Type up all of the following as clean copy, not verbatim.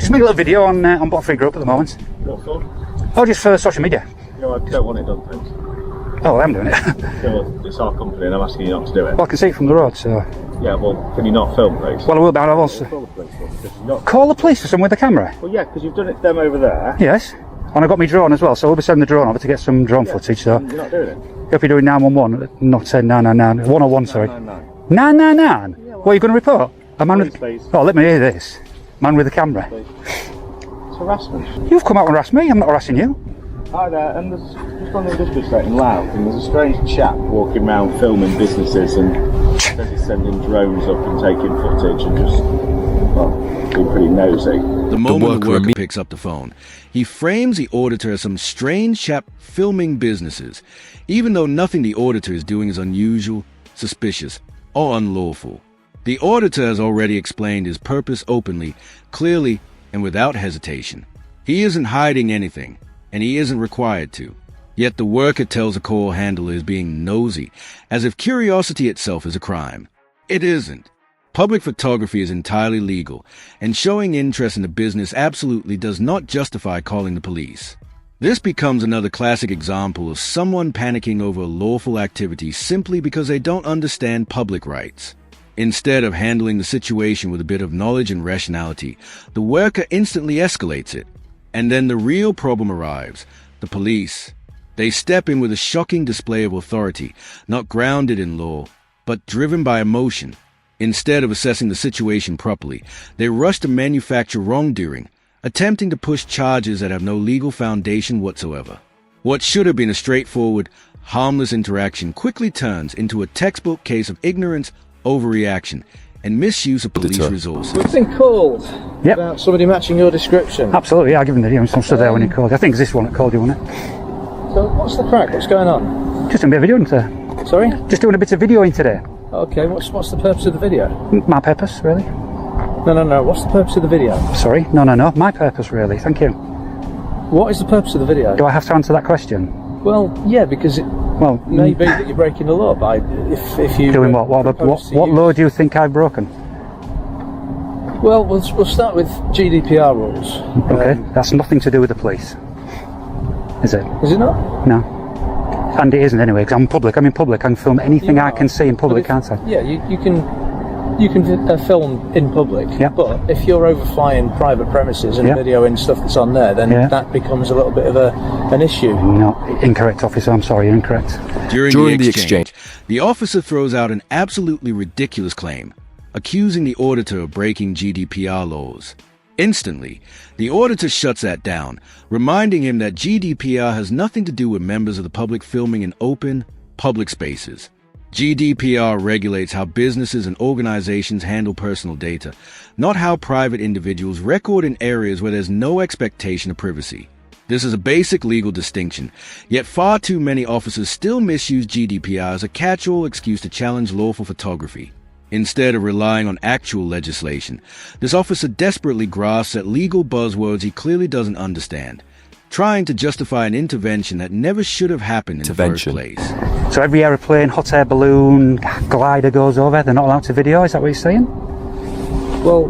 Just make a little video on Bot-Free Group at the moment. What for? Oh, just for social media. No, I don't want it done, thanks. Oh, I'm doing it. Well, it's our company and I'm asking you not to do it. Well, I can see it from the road, so... Yeah, well, can you not film, please? Well, I will, but I've also... Call the police for me, 'cause you're not... Call the police for someone with a camera? Well, yeah, because you've done it to them over there. Yes. And I got my drone as well, so we'll be sending the drone over to get some drone footage, so... You're not doing it? If you're doing 911, not 999, 101, sorry. 999. 999? Yeah, What are you going to report? A man with... Please. Oh, let me hear this. Man with a camera. Please. It's harassment. You've come out and harassed me, I'm not harassing you. Hi there, and there's just on the industrial estate in Louth, and there's a strange chap walking around filming businesses and says he's sending drones up and taking footage and just, well, being pretty nosy. The moment the worker picks up the phone, he frames the auditor as some strange chap filming businesses, even though nothing the auditor is doing is unusual, suspicious, or unlawful. The auditor has already explained his purpose openly, clearly, and without hesitation. He isn't hiding anything, and he isn't required to. Yet the worker tells a call handler is being nosy, as if curiosity itself is a crime. It isn't. Public photography is entirely legal, and showing interest in a business absolutely does not justify calling the police. This becomes another classic example of someone panicking over a lawful activity simply because they don't understand public rights. Instead of handling the situation with a bit of knowledge and rationality, the worker instantly escalates it. And then the real problem arrives, the police. They step in with a shocking display of authority, not grounded in law, but driven by emotion. Instead of assessing the situation properly, they rush to manufacture wrongdoing, attempting to push charges that have no legal foundation whatsoever. What should have been a straightforward, harmless interaction quickly turns into a textbook case of ignorance, overreaction, and misuse of police resources. We've been called about somebody matching your description. Absolutely, yeah, I'll give him the video. I'm stood there when he called. I think it's this one that called you, wasn't it? So what's the crack? What's going on? Just doing a bit of videoing today. Sorry? Just doing a bit of videoing today. Okay, what's the purpose of the video? My purpose, really. No. What's the purpose of the video? Sorry, no. My purpose, really. Thank you. What is the purpose of the video? Do I have to answer that question? Well, yeah, because it may be that you're breaking the law by if you doing what? What law do you think I've broken? Well, we'll start with GDPR rules. Okay, that's nothing to do with the police, is it? Is it not? No. And it isn't anyway, because I'm in public, I can film anything I can see in public, can't I? Yeah, you can film in public, but if you're overflying private premises and videoing stuff that's on there, then that becomes a little bit of an issue. No, incorrect, officer, I'm sorry, you're incorrect. During the exchange, the officer throws out an absolutely ridiculous claim, accusing the auditor of breaking GDPR laws. Instantly, the auditor shuts that down, reminding him that GDPR has nothing to do with members of the public filming in open, public spaces. GDPR regulates how businesses and organizations handle personal data, not how private individuals record in areas where there's no expectation of privacy. This is a basic legal distinction, yet far too many officers still misuse GDPR as a catch-all excuse to challenge lawful photography. Instead of relying on actual legislation, this officer desperately grasps at legal buzzwords he clearly doesn't understand, trying to justify an intervention that never should have happened in the first place. So every aeroplane, hot air balloon, glider goes over, they're not allowed to video, is that what you're saying? Well,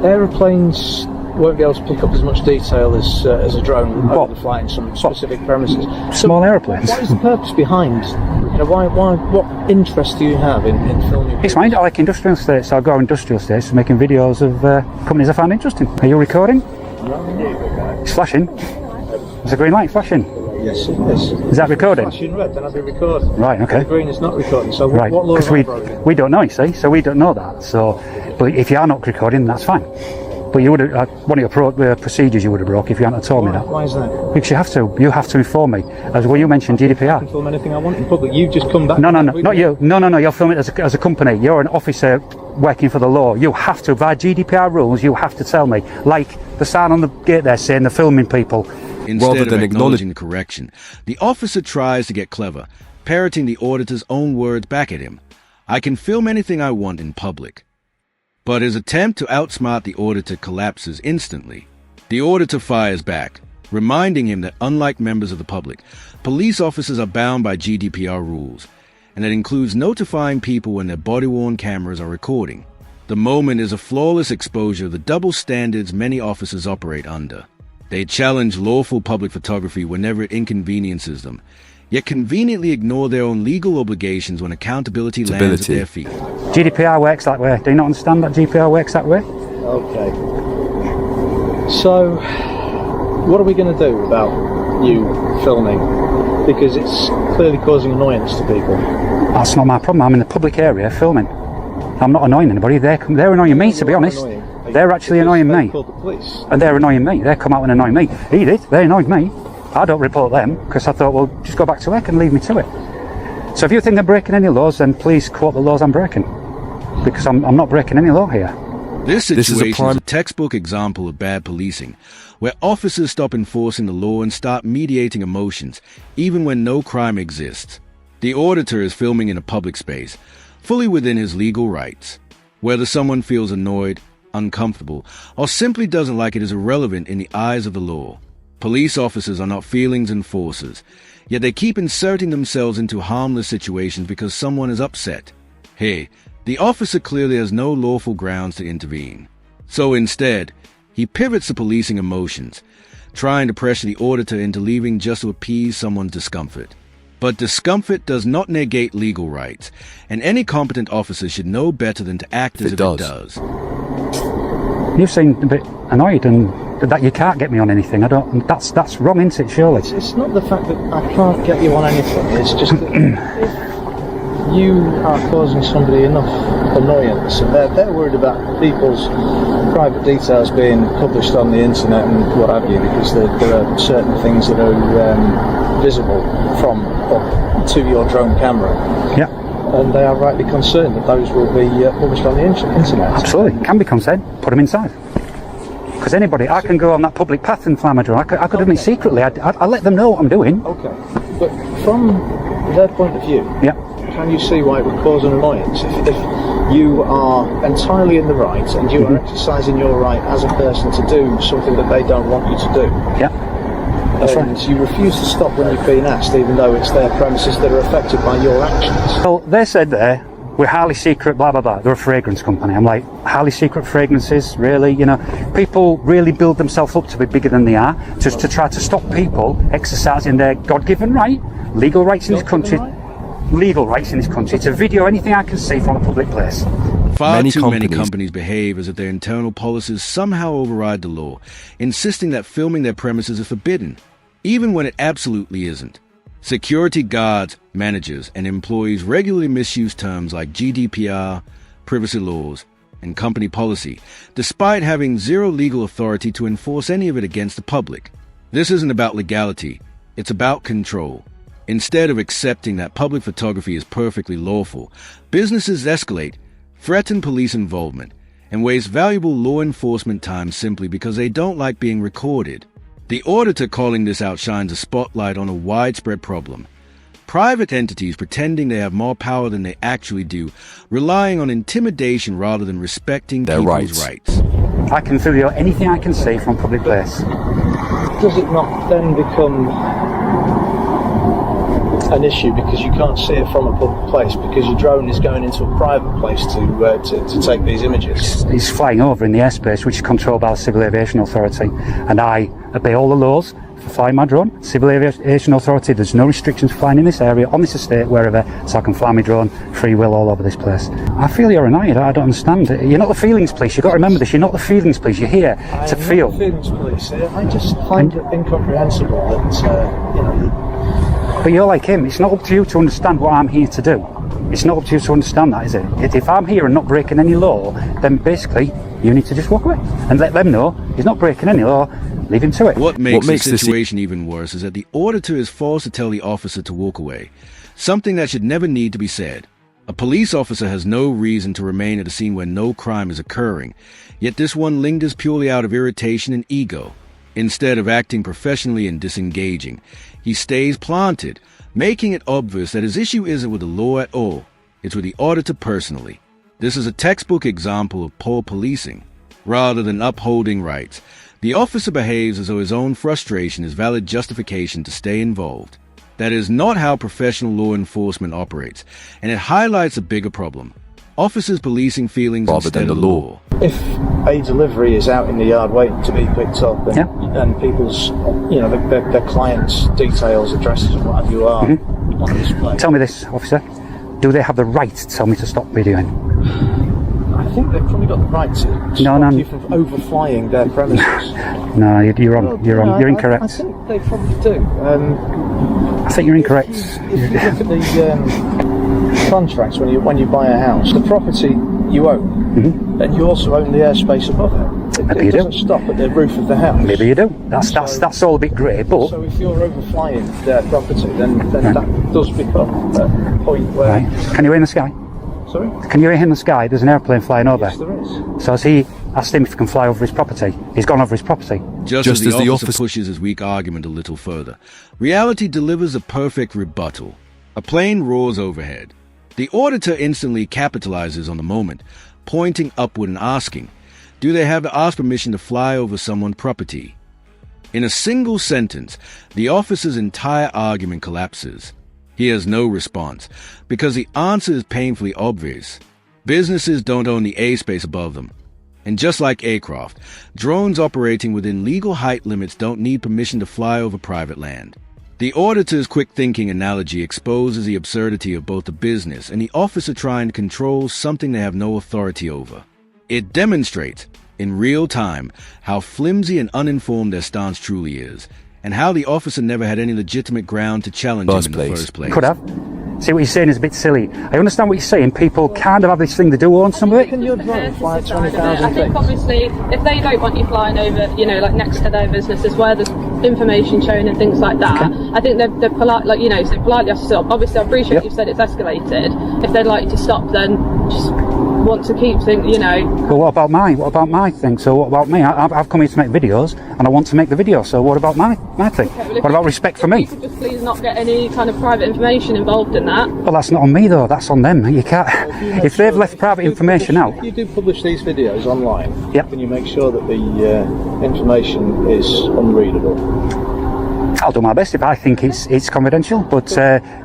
aeroplanes won't be able to pick up as much detail as a drone overflying some specific premises. Small aeroplanes. What is the purpose behind? What interest do you have in filming? It's fine. I like industrial estates. So I go to industrial estates making videos of companies I find interesting. Are you recording? No. It's flashing. There's a green light flashing. Yes, it is. Is that recording? Flashing red, then I'll be recording. Right, okay. The green is not recording. So right, what law? Because we don't know, you see. So we don't know that. So, but if you are not recording, that's fine. But you would have, one of your procedures you would have broke if you hadn't told me that. Why is that? Because you have to inform me. As well, you mentioned GDPR. I can film anything I want in public. You've just come back. No, not you. No, you're filming it as a company. You're an officer working for the law. You have to, by GDPR rules, you have to tell me. Like the sign on the gate there saying they're filming people. Instead of acknowledging the correction, the officer tries to get clever, parroting the auditor's own words back at him. I can film anything I want in public. But his attempt to outsmart the auditor collapses instantly. The auditor fires back, reminding him that unlike members of the public, police officers are bound by GDPR rules, and that includes notifying people when their body-worn cameras are recording. The moment is a flawless exposure of the double standards many officers operate under. They challenge lawful public photography whenever it inconveniences them, yet conveniently ignore their own legal obligations when accountability lands at their feet. GDPR works that way. Do you not understand that GDPR works that way? Okay. So, what are we going to do about you filming? Because it's clearly causing annoyance to people. That's not my problem. I'm in the public area filming. I'm not annoying anybody. They're annoying me, to be honest. They're actually annoying me. Called the police. And they're annoying me. They come out and annoy me. He did. They annoyed me. I don't report them because I thought, well, just go back to work and leave me to it. So if you think I'm breaking any laws, then please quote the laws I'm breaking. Because I'm not breaking any law here. This situation is a textbook example of bad policing, where officers stop enforcing the law and start mediating emotions, even when no crime exists. The auditor is filming in a public space, fully within his legal rights. Whether someone feels annoyed, uncomfortable, or simply doesn't like it is irrelevant in the eyes of the law. Police officers are not feelings enforcers, yet they keep inserting themselves into harmless situations because someone is upset. Hey, the officer clearly has no lawful grounds to intervene. So instead, he pivots to policing emotions, trying to pressure the auditor into leaving just to appease someone's discomfort. But discomfort does not negate legal rights, and any competent officer should know better than to act as if it does. You seem a bit annoyed and that you can't get me on anything. That's wrong, isn't it, surely? It's not the fact that I can't get you on anything, it's just that if you are causing somebody enough annoyance and they're worried about people's private details being published on the internet and what have you, because there are certain things that are visible from or to your drone camera. Yeah. And they are rightly concerned that those will be published on the internet. Absolutely, can be concerned. Put them inside. Because anybody, I can go on that public path and fly my drone. I could have done it secretly. I let them know what I'm doing. Okay, but from their point of view, yeah, can you see why it would cause an annoyance if you are entirely in the right and you are exercising your right as a person to do something that they don't want you to do? Yeah. That's and right. You refuse to stop when you've been asked, even though it's their premises that are affected by your actions. Well, they said there, we're highly secret, blah, blah, blah. They're a fragrance company. I'm like, highly secret fragrances, really? You know, people really build themselves up to be bigger than they are, just to try to stop people exercising their God-given right, legal rights in this country, legal rights in this country, to video anything I can see from a public place. Far too many companies behave as if their internal policies somehow override the law, insisting that filming their premises is forbidden, even when it absolutely isn't. Security guards, managers, and employees regularly misuse terms like GDPR, privacy laws, and company policy, despite having zero legal authority to enforce any of it against the public. This isn't about legality, it's about control. Instead of accepting that public photography is perfectly lawful, businesses escalate, threaten police involvement, and waste valuable law enforcement time simply because they don't like being recorded. The auditor calling this out shines a spotlight on a widespread problem. Private entities pretending they have more power than they actually do, relying on intimidation rather than respecting their people's rights. I can video anything I can see from a public place. Does it not then become an issue because you can't see it from a public place because your drone is going into a private place to take these images? It's flying over in the airspace which is controlled by the Civil Aviation Authority, and I obey all the laws for flying my drone. Civil Aviation Authority, there's no restrictions for flying in this area, on this estate, wherever, so I can fly my drone free will all over this place. I feel you're annoyed. I don't understand. You're not the feelings police. You've got to remember this. You're not the feelings police. You're here to feel. I'm not the feelings police. I just find it incomprehensible that But you're like him. It's not up to you to understand what I'm here to do. It's not up to you to understand that, is it? If I'm here and not breaking any law, then basically you need to just walk away and let them know he's not breaking any law. Leave him to it. What makes the situation even worse is that the auditor is forced to tell the officer to walk away, something that should never need to be said. A police officer has no reason to remain at a scene where no crime is occurring, yet this one lingers purely out of irritation and ego. Instead of acting professionally and disengaging, he stays planted, making it obvious that his issue isn't with the law at all, it's with the auditor personally. This is a textbook example of poor policing. Rather than upholding rights, the officer behaves as though his own frustration is valid justification to stay involved. That is not how professional law enforcement operates, and it highlights a bigger problem. officers policing feelings rather instead than the of law. If a delivery is out in the yard waiting to be picked up, and people's, their clients' details, addresses, and what have you are on display. Tell me this, officer. Do they have the right to tell me to stop videoing? I think they've probably got the right to stop you from overflying their premises. No, you're wrong. You're wrong. You're incorrect. I think they probably do. I think you're incorrect. If you look at the contracts when you buy a house, the property you own, then you also own the airspace above it. It doesn't stop at the roof of the house. Maybe you do. That's all a bit grey, but... So if you're overflying their property, then that does become a point where... Right. Can you hear in the sky? Sorry? Can you hear in the sky? There's an airplane flying over. Yes, there is. So has he asked him if he can fly over his property? He's gone over his property. Just as the officer pushes his weak argument a little further, reality delivers a perfect rebuttal. A plane roars overhead. The auditor instantly capitalizes on the moment, pointing upward and asking, do they have to ask permission to fly over someone's property? In a single sentence, the officer's entire argument collapses. He has no response, because the answer is painfully obvious. Businesses don't own the airspace above them. And just like aircraft, drones operating within legal height limits don't need permission to fly over private land. The auditor's quick-thinking analogy exposes the absurdity of both the business and the officer trying to control something they have no authority over. It demonstrates, in real time, how flimsy and uninformed their stance truly is, and how the officer never had any legitimate ground to challenge him in the first place. Could have. See, what you're saying is a bit silly. I understand what you're saying. People kind of have this thing, they do own some of it. Can your drone fly at 20,000 I think obviously if they don't want you flying over, like next to their businesses where there's information shown and things like that, I think they're polite, so politely have to stop. Obviously I appreciate you've said it's escalated. If they'd like you to stop, then just want to keep things, Well, what about my thing? So what about me? I've come here to make videos and I want to make the video, so what about my thing? Okay, What about respect for me? You could just please not get any kind of private information involved in that. Well, that's not on me though, that's on them. You can't, if they've left private information out. If you do publish these videos online, Yep. can you make sure that the information is unreadable? I'll do my best if I think it's confidential, but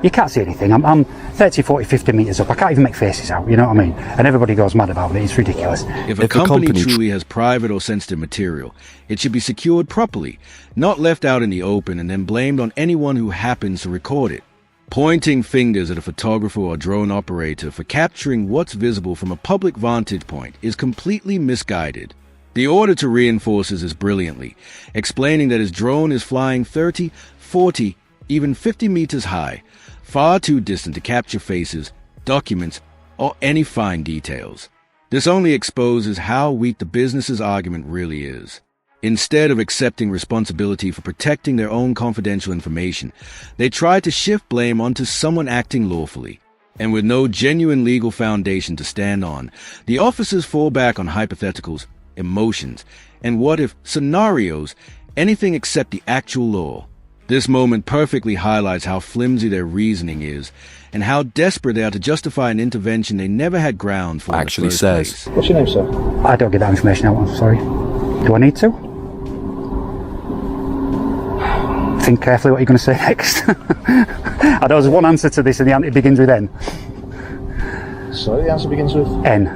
you can't see anything. I'm 30, 40, 50 metres up. I can't even make faces out, you know what I mean? And everybody goes mad about it. It's ridiculous. If a company truly has private or sensitive material, it should be secured properly, not left out in the open and then blamed on anyone who happens to record it. Pointing fingers at a photographer or drone operator for capturing what's visible from a public vantage point is completely misguided. The auditor reinforces this brilliantly, explaining that his drone is flying 30, 40, even 50 meters high, far too distant to capture faces, documents, or any fine details. This only exposes how weak the business's argument really is. Instead of accepting responsibility for protecting their own confidential information, they try to shift blame onto someone acting lawfully. And with no genuine legal foundation to stand on, the officers fall back on hypotheticals, emotions, and what-if scenarios, anything except the actual law. This moment perfectly highlights how flimsy their reasoning is, and how desperate they are to justify an intervention they never had ground for. Actually says. Place. What's your name, sir? I don't get that information out, I'm sorry. Do I need to? Think carefully what you're going to say next. I know there's one answer to this and it begins with N. Sorry, the answer begins with N.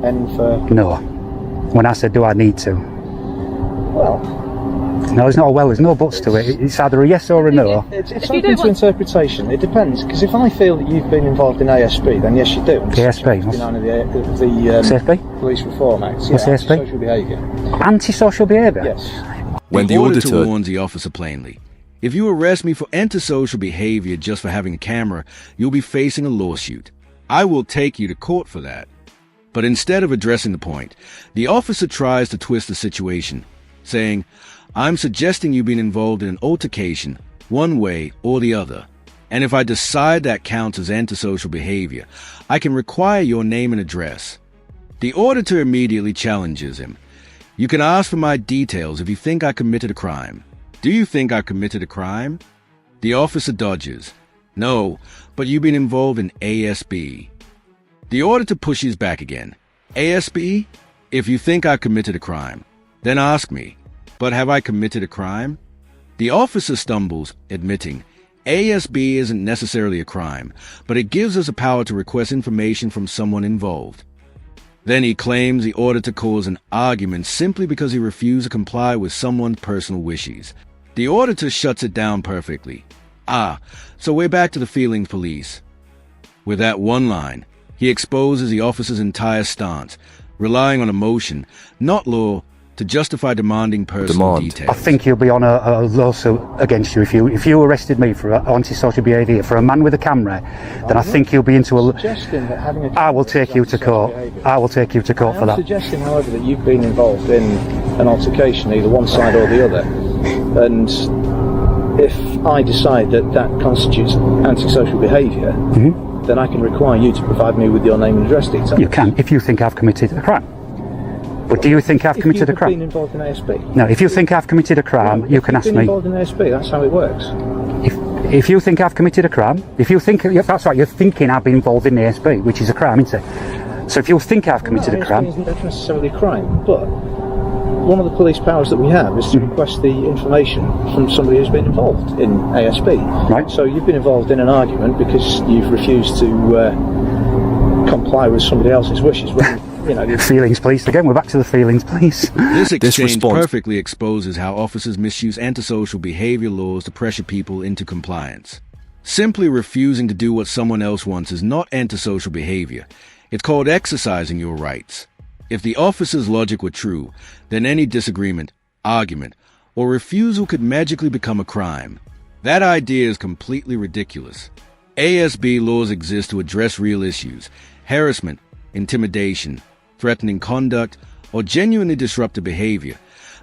N for... No. When I said, do I need to? Well... No, there's not a well, there's no buts to it. It's either a yes or a no. It's open to interpretation. It depends, because if I feel that you've been involved in ASP, then yes you do. ASP? The Police Reform Act. What's ASP? Social behaviour. Antisocial behaviour? Yes. When the the auditor warns the officer plainly, if you arrest me for antisocial behavior just for having a camera, you'll be facing a lawsuit. I will take you to court for that. But instead of addressing the point, the officer tries to twist the situation, saying, I'm suggesting you've been involved in an altercation, one way or the other. And if I decide that counts as antisocial behavior, I can require your name and address. The auditor immediately challenges him. You can ask for my details if you think I committed a crime. Do you think I committed a crime? The officer dodges. No, but you've been involved in ASB. The auditor pushes back again. ASB? If you think I committed a crime, then ask me. But have I committed a crime? The officer stumbles, admitting, ASB isn't necessarily a crime, but it gives us a power to request information from someone involved. Then he claims the auditor caused an argument simply because he refused to comply with someone's personal wishes. The auditor shuts it down perfectly. So we're back to the feelings police. With that one line, he exposes the officer's entire stance, relying on emotion, not law, to justify demanding personal details. I think you'll be on a lawsuit against you if you arrested me for antisocial behaviour for a man with a camera. Then I think you'll be into a. Suggesting that having a I will take you to court. I will take you to court for I'm that. suggesting, however, that you've been involved in an altercation, either one side or the other, and if I decide that that constitutes antisocial behaviour, then I can require you to provide me with your name and address details. You can, if you think I've committed a crime. But do you think I've committed a crime? If you've been involved in ASB. No, if you think I've committed a crime, you can ask me. If you've been involved in ASB, that's how it works. If you think I've committed a crime, if you think, that's right, you're thinking I've been involved in the ASB, which is a crime, isn't it? So if you think I've committed a crime. ASB isn't necessarily a crime, but one of the police powers that we have is to request the information from somebody who's been involved in ASB. Right. So you've been involved in an argument because you've refused to comply with somebody else's wishes. Feelings police again. We're back to the feelings police. This exchange perfectly exposes how officers misuse antisocial behavior laws to pressure people into compliance. Simply refusing to do what someone else wants is not antisocial behavior. It's called exercising your rights. If the officer's logic were true, then any disagreement, argument, or refusal could magically become a crime. That idea is completely ridiculous. ASB laws exist to address real issues: harassment, intimidation, threatening conduct, or genuinely disruptive behavior,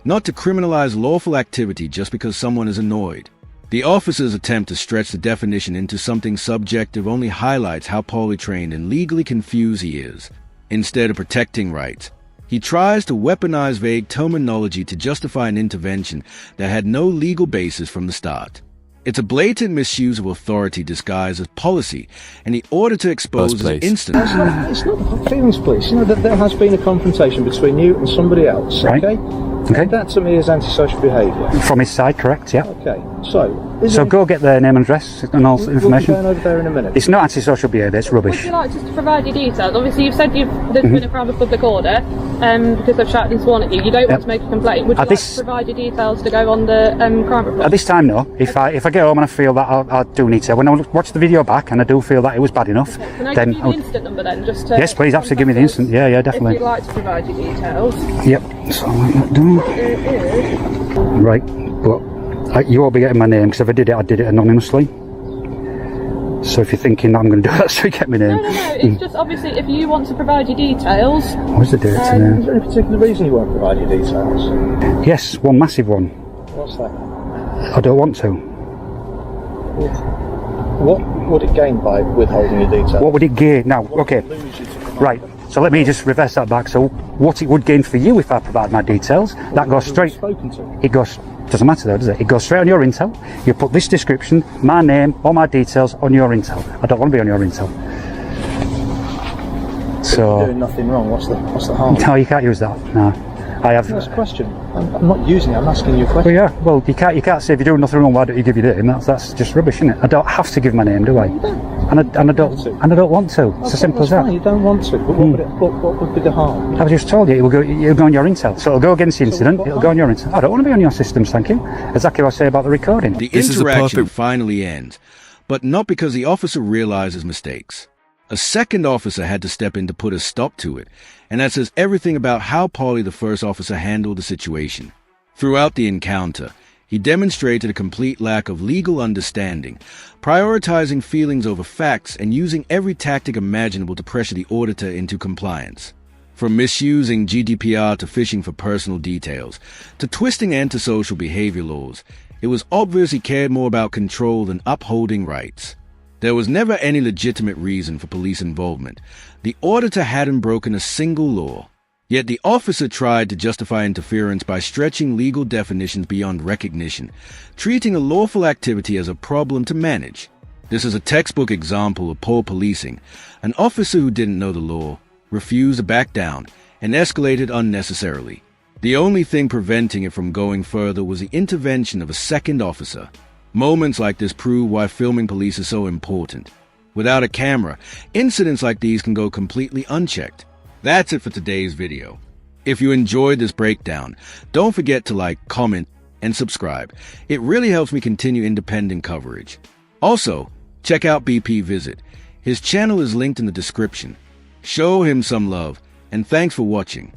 not to criminalize lawful activity just because someone is annoyed. The officer's attempt to stretch the definition into something subjective only highlights how poorly trained and legally confused he is. Instead of protecting rights, he tries to weaponize vague terminology to justify an intervention that had no legal basis from the start. It's a blatant misuse of authority disguised as policy, and the auditor exposes instances. It's not feelings police. You know that there has been a confrontation between you and somebody else. Right. Okay. And that to me is antisocial behaviour. From his side, correct? Yeah. Okay. So go get their name and address and all information. We'll be going over there in a minute. It's not antisocial behaviour. It's rubbish. Would you like just to provide your details? Obviously, you've said there's been a crime of public order because they've shouted and sworn at you. You don't want to make a complaint. Would you like to provide your details to go on the crime report? At this time, no. If I get home and I feel that I do need to, when I watch the video back and I do feel that it was bad enough, Can I then give you the instant number then? Just to yes, please, absolutely give me the instant. Yeah, definitely. If you'd like to provide your details. Yep. So I'll write that down. Right, but you won't be getting my name because if I did it anonymously. So if you're thinking that I'm going to do that, so you get my name. No. It's just obviously if you want to provide your details. What's the date today? Is there any particular reason you won't provide your details? Yes, one massive one. What's that? I don't want to. What would it gain by withholding your details? What would it gain? Now, okay, right. So let me just reverse that back. So what it would gain for you if I provide my details, that goes straight. It goes. Doesn't matter though, does it? It goes straight on your intel. You put this description, my name, all my details on your intel. I don't want to be on your intel. So you're doing nothing wrong. What's the harm? No, you can't use that. No, I have. That's a question. I'm not using it. I'm asking you a question. Well, yeah. Well, you can't say if you're doing nothing wrong. Why don't you give your name? That's just rubbish, isn't it? I don't have to give my name, do I? And I don't want to. It's as simple as that. Fine, you don't want to. But what would be the harm? I've just told you, it'll go on your intel. So it'll go against the incident, it'll go on your intel. I don't want to be on your systems, thank you. Exactly what I say about the recording. The interaction finally ends, but not because the officer realizes mistakes. A second officer had to step in to put a stop to it, and that says everything about how poorly the first officer handled the situation. Throughout the encounter, he demonstrated a complete lack of legal understanding, prioritizing feelings over facts and using every tactic imaginable to pressure the auditor into compliance. From misusing GDPR to fishing for personal details, to twisting antisocial behavior laws, it was obvious he cared more about control than upholding rights. There was never any legitimate reason for police involvement. The auditor hadn't broken a single law. Yet the officer tried to justify interference by stretching legal definitions beyond recognition, treating a lawful activity as a problem to manage. This is a textbook example of poor policing. An officer who didn't know the law, refused to back down, and escalated unnecessarily. The only thing preventing it from going further was the intervention of a second officer. Moments like this prove why filming police is so important. Without a camera, incidents like these can go completely unchecked. That's it for today's video. If you enjoyed this breakdown, don't forget to like, comment, and subscribe. It really helps me continue independent coverage. Also, check out BP Visit. His channel is linked in the description. Show him some love, and thanks for watching.